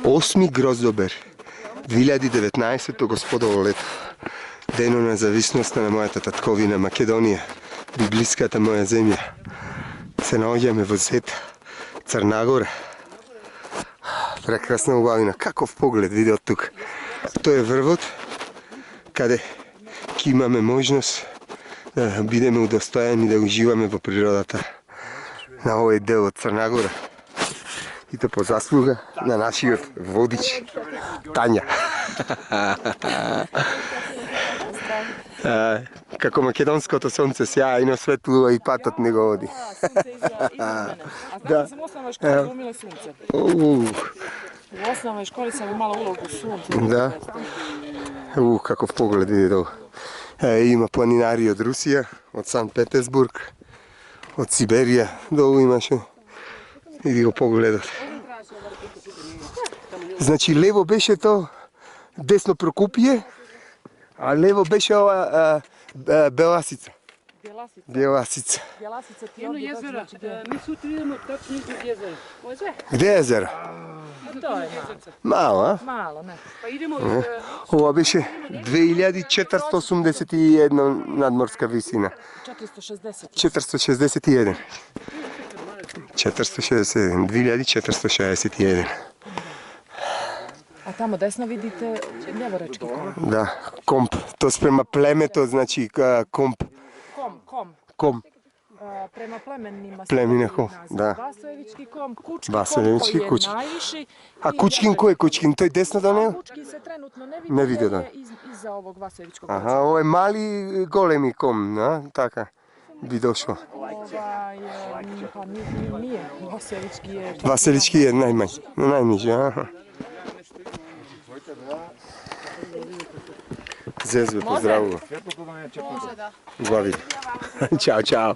8. Grozdober 2019. Господово лето. Дено независноста на мојата татковина Македонија, библиската моја земја. Се наоѓаме во Зет, Црна Гора. Прекрасна убавина. Каков поглед види од тук. Тој е врвот каде ќе имаме можност да бидеме удостоени да уживаме во природата на овој дел од Црна Гора. И то по заслуга на нашиот водич Тања. Како македонското сонце сјајно светлува и патот не го оди. Да. Sam u osnovnoj školi glumile sunce. U osnovnoj školi sam imala ulogu sunca. Да. Каков поглед види долу. Има планинари од Русија, од Санкт Петербург, од Сиберија, долу имаше. Види го погледот. Значи лево беше то, десно Прокупије, а лево беше ова Беласица. Беласица. Едно језеро. Ми сутри идемо точно измеѓу језера. Може? Где е езеро? Тоа е Мало, а? мало, не. Па идемо Ова беше 2481 надморска висина. 460. 461. 461. 2461. А тамо десно видите Лјеворечки комп. Да, комп. То спрема племето, значи комп. Комп. Prema plemenima Племинако, да. Vasojevički kom, Kučki Vasojevički kom koji Kučki. je najviši. А Кучкин кој е Кучкин? Тој десно до него? Kučki se trenutno ne Ne vidi, vidi, da. je iza ovog Vasojevičkog Аха, ово е мали големи ком, да? Така би дошло. Pa nije, Vasojevički je... Васелички е најниже, аха. Зезве, поздравува. Глави. Чао, чао.